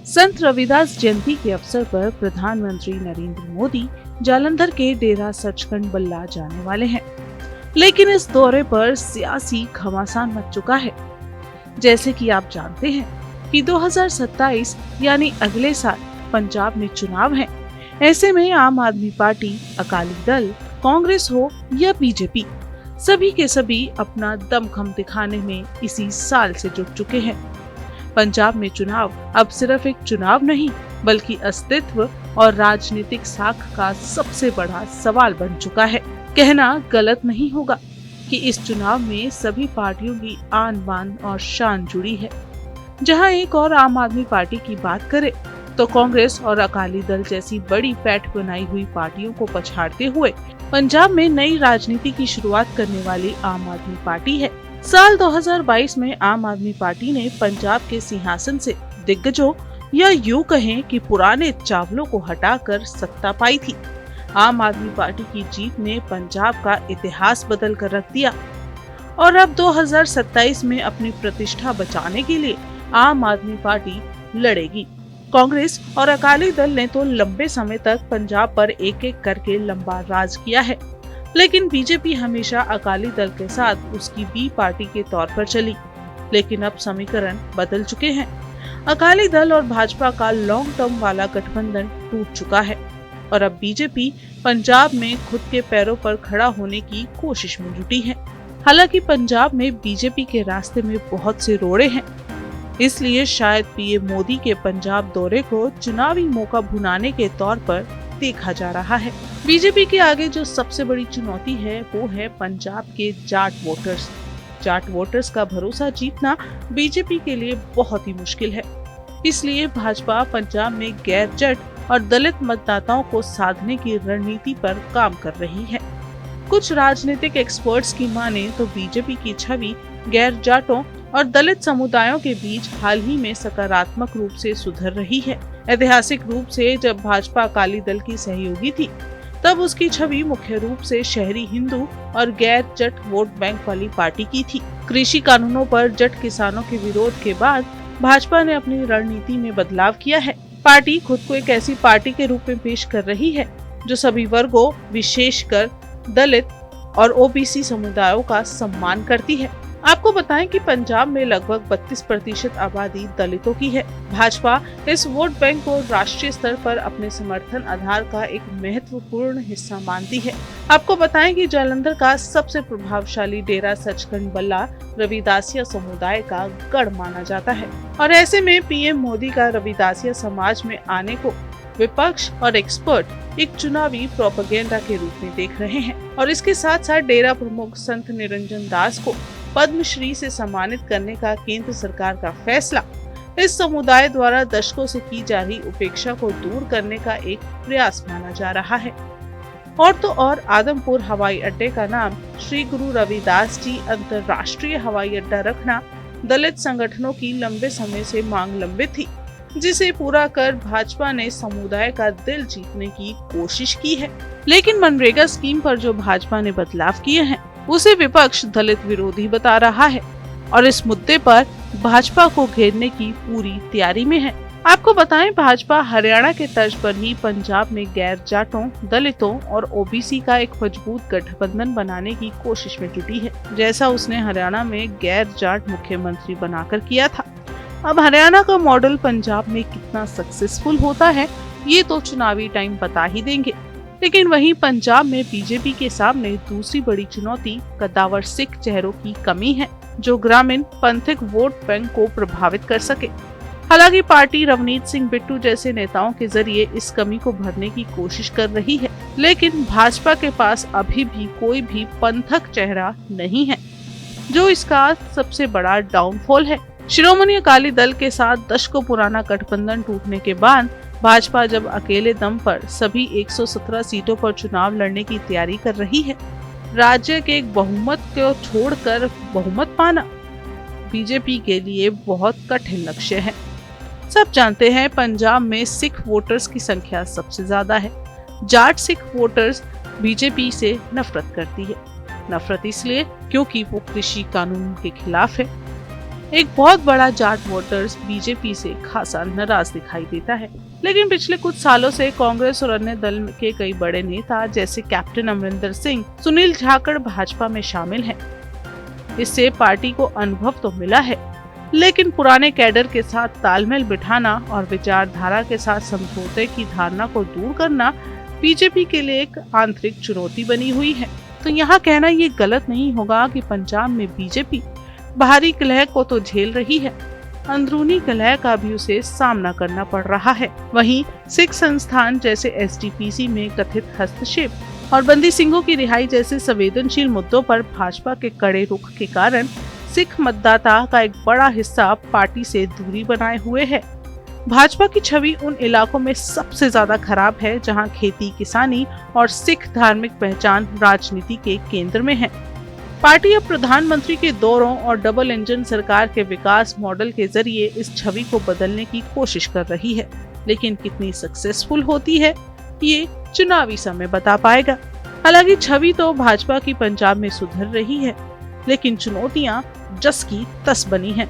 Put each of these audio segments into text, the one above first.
संत रविदास जयंती के अवसर पर प्रधानमंत्री नरेंद्र मोदी जालंधर के डेरा सचखंड बल्ला जाने वाले हैं, लेकिन इस दौरे पर सियासी घमासान मच चुका है। जैसे कि आप जानते हैं कि 2027 यानी अगले साल पंजाब में चुनाव है। ऐसे में आम आदमी पार्टी, अकाली दल, कांग्रेस हो या बीजेपी, सभी के सभी अपना दमखम दिखाने में इसी साल से जुट चुके हैं। पंजाब में चुनाव अब सिर्फ एक चुनाव नहीं, बल्कि अस्तित्व और राजनीतिक साख का सबसे बड़ा सवाल बन चुका है। कहना गलत नहीं होगा कि इस चुनाव में सभी पार्टियों की आन बान और शान जुड़ी है। जहां एक और आम आदमी पार्टी की बात करें तो कांग्रेस और अकाली दल जैसी बड़ी पैठ बनाई हुई पार्टियों को पछाड़ते हुए पंजाब में नई राजनीति की शुरुआत करने वाली आम आदमी पार्टी है। साल 2022 में आम आदमी पार्टी ने पंजाब के सिंहासन से दिग्गजों या यूं कहें कि पुराने चावलों को हटाकर सत्ता पाई थी। आम आदमी पार्टी की जीत ने पंजाब का इतिहास बदल कर रख दिया और अब 2027 में अपनी प्रतिष्ठा बचाने के लिए आम आदमी पार्टी लड़ेगी। कांग्रेस और अकाली दल ने तो लंबे समय तक पंजाब पर एक एक करके लंबा राज किया है, लेकिन बीजेपी हमेशा अकाली दल के साथ उसकी बी पार्टी के तौर पर चली। लेकिन अब समीकरण बदल चुके हैं। अकाली दल और भाजपा का लॉन्ग टर्म वाला गठबंधन टूट चुका है और अब बीजेपी पंजाब में खुद के पैरों पर खड़ा होने की कोशिश में जुटी है। हालांकि पंजाब में बीजेपी के रास्ते में बहुत से रोड़े हैं, इसलिए शायद पीएम मोदी के पंजाब दौरे को चुनावी मौका भुनाने के तौर पर देखा जा रहा है। बीजेपी के आगे जो सबसे बड़ी चुनौती है वो है पंजाब के जाट वोटर्स। जाट वोटर्स का भरोसा जीतना बीजेपी के लिए बहुत ही मुश्किल है। इसलिए भाजपा पंजाब में गैर जट और दलित मतदाताओं को साधने की रणनीति पर काम कर रही है। कुछ राजनीतिक एक्सपर्ट्स की माने तो बीजेपी की छवि गैर जाटों और दलित समुदायों के बीच हाल ही में सकारात्मक रूप से सुधर रही है। ऐतिहासिक रूप से जब भाजपा अकाली दल की सहयोगी थी, तब उसकी छवि मुख्य रूप से शहरी हिंदू और गैर जट वोट बैंक वाली पार्टी की थी। कृषि कानूनों पर जट किसानों के विरोध के बाद भाजपा ने अपनी रणनीति में बदलाव किया है। पार्टी खुद को एक ऐसी पार्टी के रूप में पेश कर रही है जो सभी वर्गों, विशेषकर दलित और ओबीसी समुदायों का सम्मान करती है। आपको बताएं कि पंजाब में लगभग 32% आबादी दलितों की है। भाजपा इस वोट बैंक को राष्ट्रीय स्तर पर अपने समर्थन आधार का एक महत्वपूर्ण हिस्सा मानती है। आपको बताएं कि जालंधर का सबसे प्रभावशाली डेरा सचखंड बल्ला रविदासिया समुदाय का गढ़ माना जाता है और ऐसे में पीएम मोदी का रविदासिया समाज में आने को विपक्ष और एक्सपर्ट एक चुनावी प्रोपेगेंडा के रूप में देख रहे हैं। और इसके साथ साथ डेरा प्रमुख संत निरंजन दास को पद्मश्री से सम्मानित करने का केंद्र सरकार का फैसला इस समुदाय द्वारा दशकों से की जा रही उपेक्षा को दूर करने का एक प्रयास माना जा रहा है। और तो और आदमपुर हवाई अड्डे का नाम श्री गुरु रविदास जी अंतर्राष्ट्रीय हवाई अड्डा रखना दलित संगठनों की लंबे समय से मांग लंबित थी, जिसे पूरा कर भाजपा ने समुदाय का दिल जीतने की कोशिश की है। लेकिन मनरेगा स्कीम पर जो भाजपा ने बदलाव किए हैं उसे विपक्ष दलित विरोधी बता रहा है और इस मुद्दे पर भाजपा को घेरने की पूरी तैयारी में है। आपको बताएं, भाजपा हरियाणा के तर्ज पर ही पंजाब में गैर जाटों, दलितों और ओबीसी का एक मजबूत गठबंधन बनाने की कोशिश में जुटी है, जैसा उसने हरियाणा में गैर जाट मुख्यमंत्री बनाकर किया था। अब हरियाणा का मॉडल पंजाब में कितना सक्सेसफुल होता है ये तो चुनावी टाइम बता ही देंगे। लेकिन वहीं पंजाब में बीजेपी के सामने दूसरी बड़ी चुनौती कद्दावर सिख चेहरों की कमी है, जो ग्रामीण पंथिक वोट बैंक को प्रभावित कर सके। हालांकि पार्टी रवनीत सिंह बिट्टू जैसे नेताओं के जरिए इस कमी को भरने की कोशिश कर रही है, लेकिन भाजपा के पास अभी भी कोई भी पंथक चेहरा नहीं है, जो इसका सबसे बड़ा डाउनफॉल है। शिरोमणि अकाली दल के साथ दशकों पुराना गठबंधन टूटने के बाद भाजपा जब अकेले दम पर सभी 117 सीटों पर चुनाव लड़ने की तैयारी कर रही है, राज्य के एक बहुमत को छोड़कर बहुमत पाना बीजेपी के लिए बहुत कठिन लक्ष्य है। सब जानते हैं पंजाब में सिख वोटर्स की संख्या सबसे ज्यादा है। जाट सिख वोटर्स बीजेपी से नफरत करती है। नफरत इसलिए क्योंकि वो कृषि कानून के खिलाफ है। एक बहुत बड़ा जाट वोटर्स बीजेपी से खासा नाराज दिखाई देता है। लेकिन पिछले कुछ सालों से कांग्रेस और अन्य दल के कई बड़े नेता जैसे कैप्टन अमरिंदर सिंह, सुनील जाखड़ भाजपा में शामिल हैं। इससे पार्टी को अनुभव तो मिला है, लेकिन पुराने कैडर के साथ तालमेल बिठाना और विचारधारा के साथ समझौते की धारणा को दूर करना बीजेपी के लिए एक आंतरिक चुनौती बनी हुई है। तो यहाँ कहना ये गलत नहीं होगा कि पंजाब में बीजेपी बाहरी कलह को तो झेल रही है, अंदरूनी कलह का भी उसे सामना करना पड़ रहा है। वहीं सिख संस्थान जैसे एसजीपीसी में कथित हस्तक्षेप और बंदी सिंहों की रिहाई जैसे संवेदनशील मुद्दों पर भाजपा के कड़े रुख के कारण सिख मतदाता का एक बड़ा हिस्सा पार्टी से दूरी बनाए हुए है। भाजपा की छवि उन इलाकों में सबसे ज्यादा खराब है जहां खेती, किसानी और सिख धार्मिक पहचान राजनीति के केंद्र में है। पार्टी अब प्रधानमंत्री के दौरों और डबल इंजन सरकार के विकास मॉडल के जरिए इस छवि को बदलने की कोशिश कर रही है, लेकिन कितनी सक्सेसफुल होती है ये चुनावी समय बता पाएगा। हालांकि छवि तो भाजपा की पंजाब में सुधर रही है, लेकिन चुनौतियां जस की तस बनी हैं।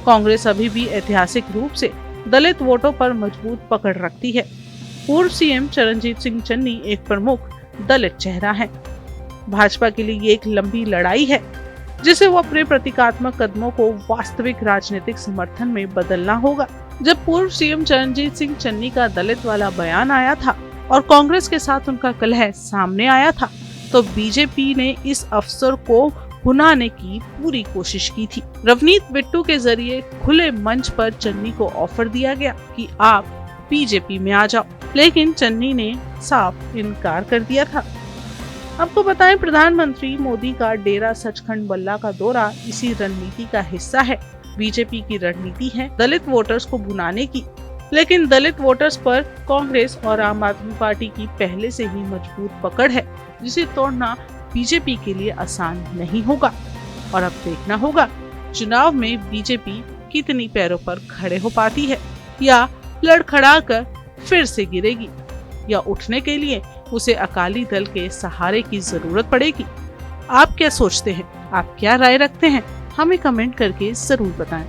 कांग्रेस अभी भी ऐतिहासिक रूप से दलित वोटों पर मजबूत पकड़ रखती है। पूर्व सीएम चरणजीत सिंह चन्नी एक प्रमुख दलित चेहरा है। भाजपा के लिए ये एक लंबी लड़ाई है जिसे वो अपने प्रतीकात्मक कदमों को वास्तविक राजनीतिक समर्थन में बदलना होगा। जब पूर्व सीएम चरणजीत सिंह चन्नी का दलित वाला बयान आया था और कांग्रेस के साथ उनका कलह सामने आया था, तो बीजेपी ने इस अवसर को भुनाने की पूरी कोशिश की थी। रवनीत बिट्टू के जरिए खुले मंच पर चन्नी को ऑफर दिया गया कि आप बीजेपी में आ जाओ, लेकिन चन्नी ने साफ इनकार कर दिया था। आपको बताएं, प्रधानमंत्री मोदी का डेरा सचखंड बल्ला का दौरा इसी रणनीति का हिस्सा है। बीजेपी की रणनीति है दलित वोटर्स को भुनाने की, लेकिन दलित वोटर्स पर कांग्रेस और आम आदमी पार्टी की पहले से ही मजबूत पकड़ है, जिसे तोड़ना बीजेपी के लिए आसान नहीं होगा। और अब देखना होगा चुनाव में बीजेपी कितनी पैरों पर खड़े हो पाती है, या लड़खड़ा कर फिर से गिरेगी, या उठने के लिए उसे अकाली दल के सहारे की जरूरत पड़ेगी। आप क्या सोचते हैं? आप क्या राय रखते हैं? हमें कमेंट करके जरूर बताएं।